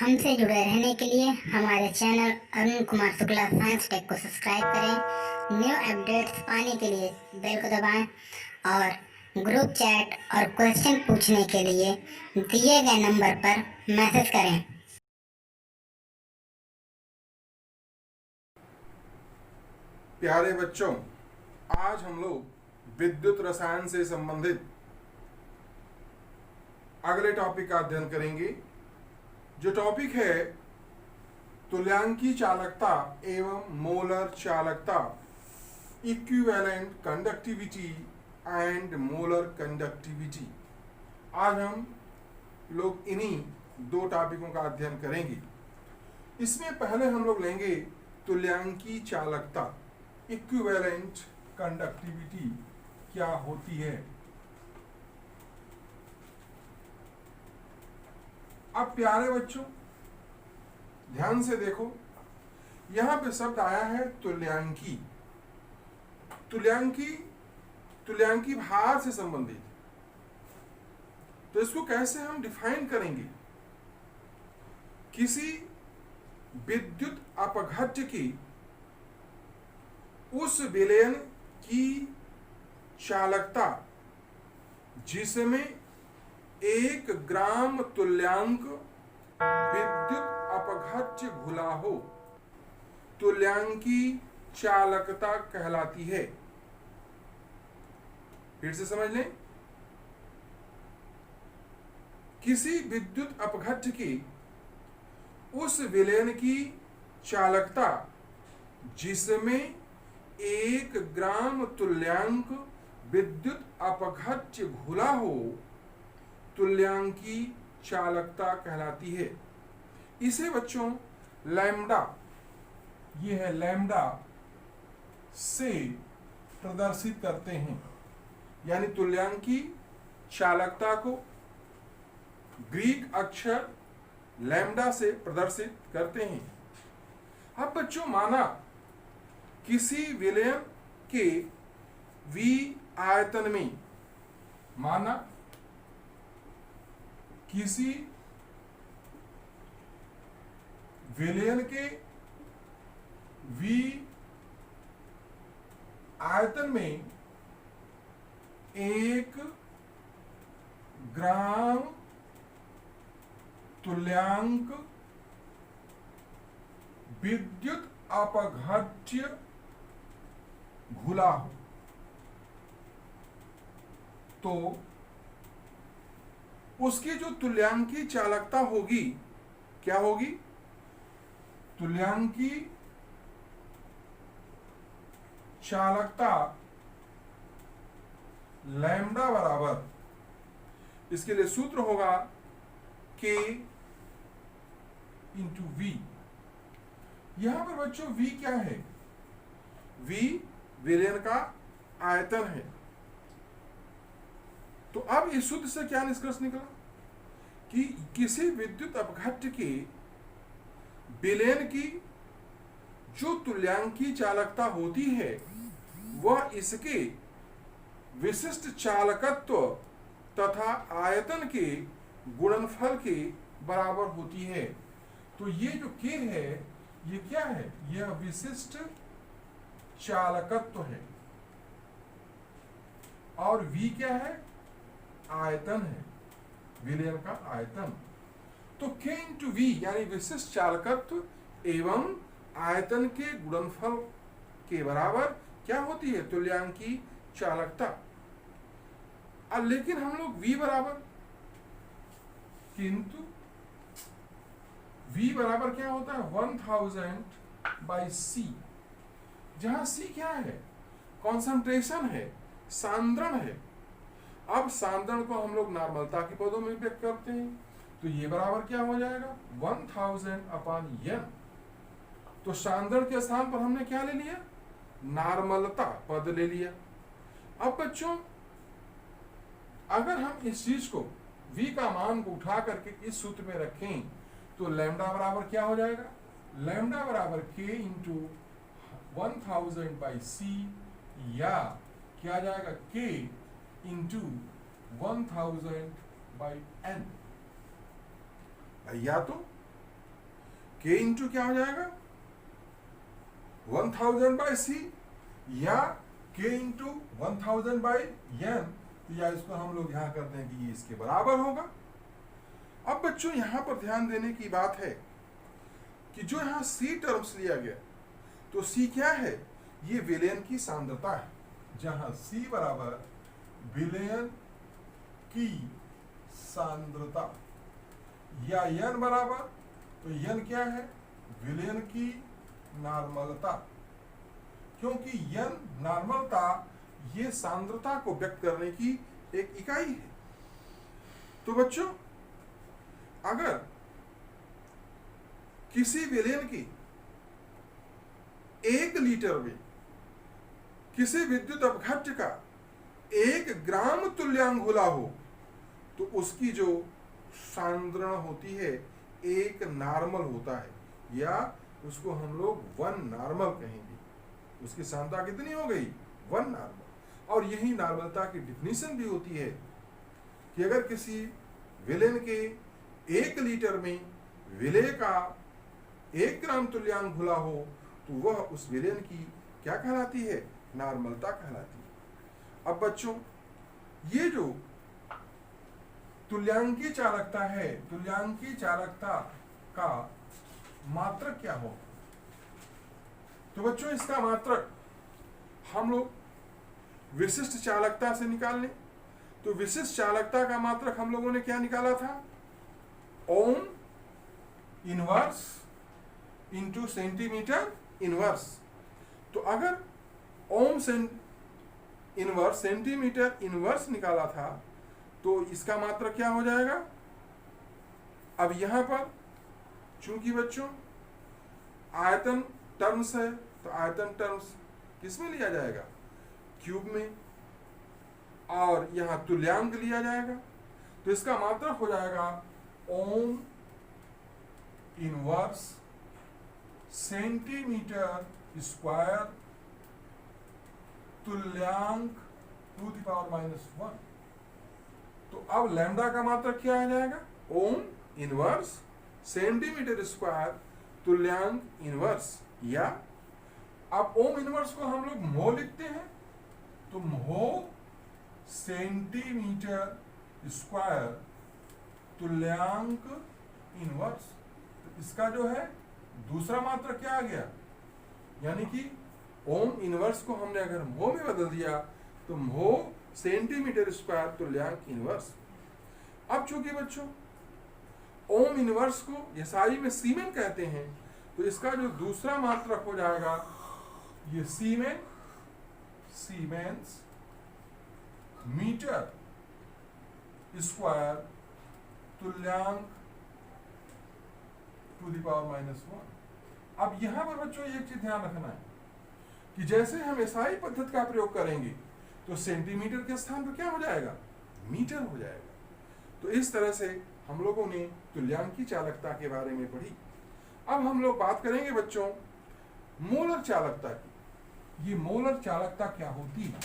हमसे जुड़े रहने के लिए हमारे channel Arun Kumar Shukla science tech को सब्सक्राइब करें। न्यू अपडेट्स पाने के लिए बेल को दबाएं और ग्रुप चैट और क्वेश्चन पूछने के लिए दिए गए नंबर पर मैसेज करें। प्यारे बच्चों, आज हम लोग विद्युत रसायन से संबंधित अगले टॉपिक का अध्ययन करेंगे, जो टॉपिक है तुल्यांकी चालकता एवं मोलर चालकता, equivalent conductivity and molar conductivity. आज हम लोग इन्हीं दो टॉपिकों का अध्ययन करेंगे। इसमें पहले हम लोग लेंगे तुल्यांकी चालकता, इक्विवेलेंट कंडक्टिविटी क्या होती है। अब प्यारे बच्चों, ध्यान से देखो, यहां पे शब्द आया है तुल्यांकी। तुल्यांकी भार से संबंधित। तो इसको कैसे हम डिफाइन करेंगे? किसी विद्युत अपघट्य की उस विलयन की चालकता जिसमें 1 ग्राम तुल्यांक विद्युत अपघट्य घुला हो, तुल्यांकी चालकता कहलाती है। फिर से समझ लें, किसी विद्युत अपघट्य की उस विलयन की चालकता जिसमें 1 ग्राम तुल्यांक विद्युत अपघट्य घुला हो, तुल्यांकी चालकता कहलाती है। इसे बच्चों लैम्डा, ये है लैम्डा, से प्रदर्शित करते हैं। यानी तुल्यांकी चालकता को ग्रीक अक्षर लैम्डा से प्रदर्शित करते हैं। अब बच्चों, माना किसी विलयन के V आयतन में, माना किसी विलयन के V आयतन में 1 ग्राम तुल्यांक विद्युत अपघट्य घुला हो, तो उसकी जो तुल्यांकी चालकता होगी, क्या होगी? तुल्यांकी चालकता लैम्डा बराबर, इसके लिए सूत्र होगा K इंटू V। यहां पर बच्चों V क्या है? V विलयन का आयतन है। तो अब इस सूत्र से क्या निष्कर्ष निकला कि किसी विद्युत अपघट्य के विलयन की जो तुल्यांकी चालकता होती है, वह इसके विशिष्ट चालकत्व तथा आयतन के गुणनफल के बराबर होती है। तो ये जो K है, ये क्या है? यह विशिष्ट चालकत्व है, और V क्या है? आयतन है, विलयन का आयतन। तो K इंटू V यानी विशिष्ट चालकत्व एवं आयतन के गुणनफल के बराबर क्या होती है? तुल्यांकी चालकता। अब लेकिन हम लोग V बराबर, किंतु V बराबर क्या होता है? 1000 बाई C, जहां C क्या है? कॉन्सेंट्रेशन है, सांद्रण है। अब सांद्रण को हम लोग नॉर्मलता के पदों में व्यक्त करते हैं, तो ये बराबर क्या हो जाएगा? 1000 अपॉन N। तो सांद्रण के स्थान पर हमने क्या ले लिया? नॉर्मलता पद ले लिया। अब बच्चों, अगर हम इस चीज को V का मान को उठा करके इस सूत्र में रखें, तो लैम्डा बराबर क्या हो जाएगा? लैम्डा बराबर K इंटू 1000 बाई C, या क्या आ जाएगा? K into 1000 by N। या तो K इंटू क्या हो जाएगा 1000 बाई C या K इंटू 1000 बाई N, तो या इसको हम लोग यहाँ करते हैं कि ये इसके बराबर होगा। अब बच्चों यहाँ पर ध्यान देने की बात है कि जो यहाँ C टर्म्स लिया गया, तो C क्या है, ये विलयन की सांद्रता है, जहां C बराबर विलयन की सांद्रता, या N बराबर, तो N क्या है, विलयन की नॉर्मलता, क्योंकि N नॉर्मलता ये सांद्रता को व्यक्त करने की एक इकाई है। तो बच्चों अगर किसी विलयन की 1 लीटर में किसी विद्युत अपघट्य का 1 ग्राम तुल्यांक घुला हो, तो उसकी जो सांद्रण होती है एक नॉर्मल होता है, या उसको हम लोग 1 नॉर्मल कहेंगे। उसकी सांद्रता कितनी हो गई 1 नॉर्मल। और यही नॉर्मलता की डिफिनीशन भी होती है कि अगर किसी विलयन के 1 लीटर में विलय का 1 ग्राम तुल्यांक घुला हो, तो वह उस विलयन की क्या कहलाती है, नॉर्मलता कहलाती है। अब बच्चों ये जो तुल्यांकी चालकता है, तुल्यांकी चालकता का मात्रक क्या हो, तो बच्चों इसका मात्रक हम लोग विशिष्ट चालकता से निकाल लें। तो विशिष्ट चालकता का मात्रक हम लोगों ने क्या निकाला था, ohm inverse into centimetre inverse. तो अगर ओम इनवर्स सेंटीमीटर इनवर्स निकाला था, तो इसका मात्रक क्या हो जाएगा। अब यहां पर चूंकि बच्चों आयतन टर्म्स है, तो आयतन टर्म्स किस में लिया जाएगा, क्यूब में, और यहां तुल्यांक लिया जाएगा, तो इसका मात्रक हो जाएगा ओम इनवर्स सेंटीमीटर स्क्वायर तुल्यांक टू द पावर -1। तो अब लैम्डा का मात्रक क्या आ जाएगा, ओम इनवर्स सेंटीमीटर स्क्वायर तुल्यांक इनवर्स, या अब ओम इनवर्स को हम लोग मो लिखते हैं, तो मो सेंटीमीटर स्क्वायर तुल्यांक इनवर्स। तो इसका जो है दूसरा मात्रक क्या आ गया, यानी कि ओम इनवर्स को हमने अगर मो में बदल दिया, तो मो सेंटीमीटर स्क्वायर तुल्यांक इनवर्स। अब चूंकि बच्चों ओम इनवर्स को एसआई में सीमेन कहते हैं, तो इसका जो दूसरा मात्रक हो जाएगा ये सीमेंस मीटर स्क्वायर तुल्यांक टू द पावर -1। अब यहां पर बच्चों एक चीज ध्यान रखना है कि जैसे हम एसआई पद्धति का प्रयोग करेंगे, तो सेंटीमीटर के स्थान पर क्या हो जाएगा, मीटर हो जाएगा। तो इस तरह से हम लोगों ने तुल्यांकी चालकता के बारे में पढ़ी। अब हम लोग बात करेंगे बच्चों मोलर चालकता की। ये मोलर चालकता क्या होती है।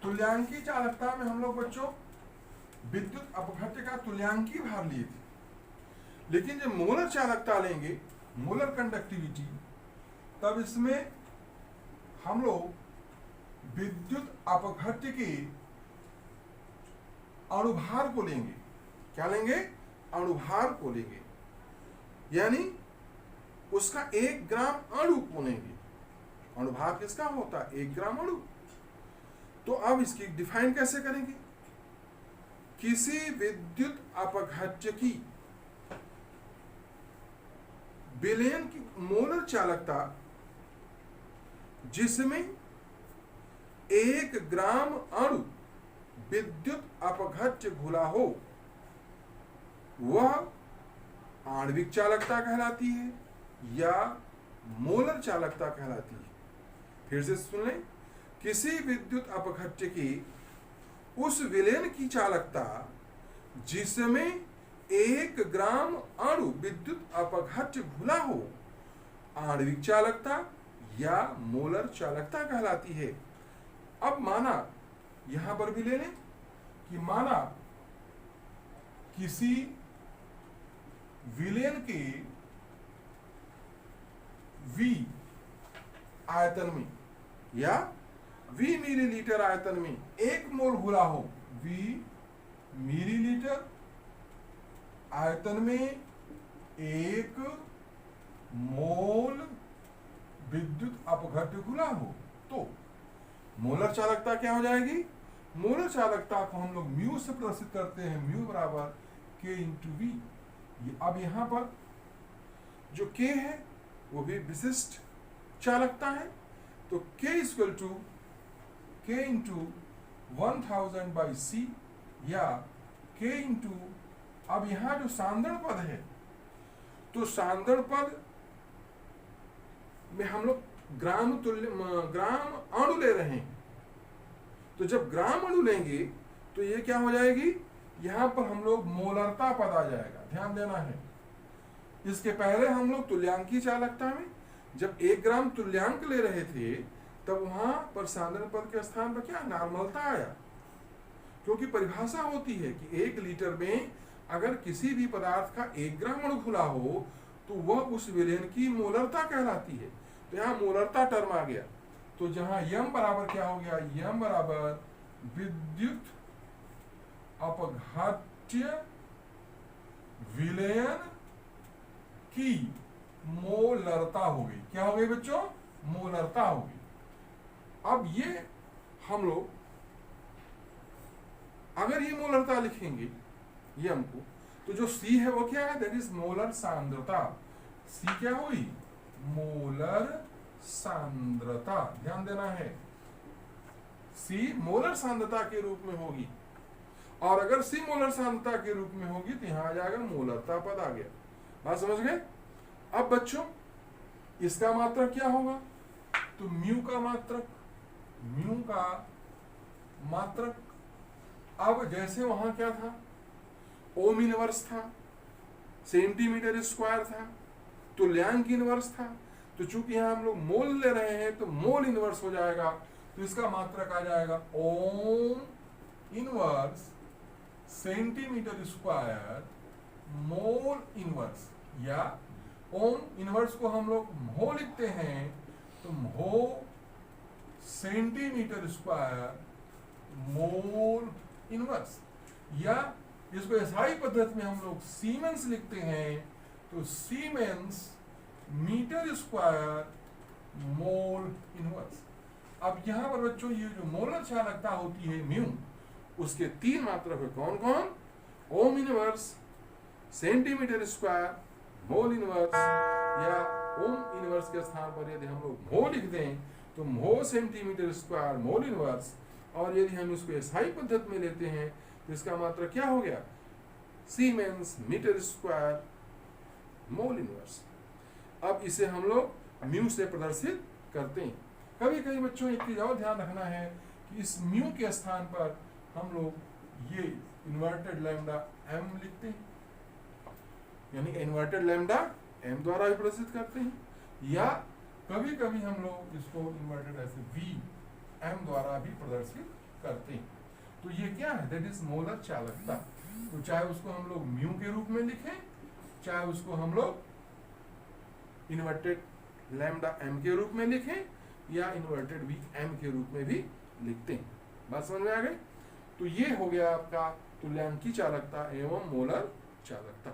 तुल्यांकी चालकता में हम लोग बच्चों विद्युत अपघट्य का तुल्यांकी भार लिए थे, लेकिन जब मोलर चालकता लेंगे, मोलर कंडक्टिविटी, तब इसमें हम लोग विद्युत अपघट्य के अणुभार को लेंगे। क्या लेंगे, अणुभार को लेंगे, यानी उसका 1 ग्राम अणु को लेंगे। अणुभार किसका होता है, 1 ग्राम अणु। तो अब इसकी डिफाइन कैसे करेंगे, किसी विद्युत अपघट्य की विलयन की मोलर चालकता जिसमें 1 ग्राम अणु विद्युत अपघट्य घुला हो, वह आणविक चालकता कहलाती है या मोलर चालकता कहलाती है। फिर से सुन लें, किसी विद्युत अपघट्य की उस विलयन की चालकता जिसमें 1 ग्राम अणु विद्युत अपघट्य घुला हो, आणविक चालकता या मोलर चालकता कहलाती है। अब माना यहां पर भी ले लें, कि माना किसी विलेन के V आयतन में या V मिलीलीटर आयतन में 1 मोल घुला हो, V मिलीलीटर आयतन में 1 मोल विद्युत अपघट्य घुला हो, तो मोलर चालकता क्या हो जाएगी? मोलर चालकता को हम लोग म्यू से प्रदर्शित करते हैं, म्यू बराबर K इंटू वी। अब यहां पर जो K है वो भी विशिष्ट चालकता है, तो K equal to K into 1000 by C या K इंटू, अब यहां जो सांद्रण पद है तो सांद्रण पद में हम लोग ग्राम अणु ले रहे हैं, तो जब ग्राम अणु लेंगे तो ये क्या हो जाएगी, यहां पर हम लोग मोलरता पद आ जाएगा, ध्यान देना है। इसके पहले हम लोग तुल्यांकी चालकता में जब 1 ग्राम तुल्यांक ले रहे थे तब वहां पर सांद्रण पद के स्थान पर क्या नॉर्मलता आया, क्योंकि परिभाषा होती है कि 1 लीटर में अगर किसी भी पदार्थ का 1 ग्राम अणु खुला हो तो वह उस विलेन की मोलरता कहलाती है। तो यहाँ मोलरता टर्म आ गया, तो जहां यम बराबर क्या हो गया, यम बराबर विद्युत अपघट्य विलयन की मोलरता हो गई। क्या हो गई बच्चों? मोलरता हो गई। अब ये हम लोग अगर ये मोलरता लिखेंगे यम को, तो जो सी है वो क्या है, दैट इज मोलर सांद्रता। सी क्या हुई? मोलर सांद्रता, ध्यान देना है। सी मोलर सांद्रता के रूप में होगी, और अगर सी मोलर सांद्रता के रूप में होगी तो यहां आ जाएगा मोलरता पद आ गया। बात समझ गए? अब बच्चों इसका मात्रक क्या होगा, तो म्यू का मात्रक, म्यू का मात्रक। अब जैसे वहां क्या था, ओम इनवर्स था, सेंटीमीटर स्क्वायर था, तुल्यांक इनवर्स था, तो चूंकि यहां हम लोग मोल ले रहे हैं तो मोल इनवर्स हो जाएगा, तो इसका मात्रक आ जाएगा ohm inverse centimetre square mole inverse, या ओम इनवर्स को हम लोग म्हो लिखते हैं तो म्हो सेंटीमीटर स्क्वायर मोल इनवर्स, या इसको एसआई पद्धति में हम लोग सीमेंस लिखते हैं तो siemens metre square mole inverse. अब यहां पर बच्चों ये जो मोलर चालकता होती है म्यू, उसके 3 मात्रक है, कौन कौन? Ohm inverse, centimetre square, mole inverse, या ओम इनवर्स के स्थान पर यदि हम लोग म्हो लिख दें तो म्हो सेंटीमीटर स्क्वायर मोल इनवर्स, और यदि हम इसको एसआई पद्धति में लेते हैं तो इसका मात्रक क्या हो गया, siemens metre square mole inverse. अब इसे हम लोग म्यू से प्रदर्शित करते हैं। कभी कभी बच्चों एक चीज और ध्यान रखना है कि इस म्यू के स्थान पर हम लोग ये इन्वर्टेड लैम्डा एम लिखते हैं, यानी इन्वर्टेड लैम्डा एम द्वारा भी प्रदर्शित करते हैं, या कभी कभी हम लोग इसको इन्वर्टेड ऐसे वी एम द्वारा भी प्रदर्शित करते हैं। तो ये क्या है, दैट इज मोलर चालकता। तो चाहे उसको हम लोग म्यू के रूप में लिखें, चाहे उसको हम लोग इन्वर्टेड लैम्डा एम के रूप में लिखें, या इन्वर्टेड वी एम के रूप में भी लिखते हैं। बात समझ में आ गई? तो ये हो गया आपका तुल्यांकी चालकता एवं मोलर चालकता।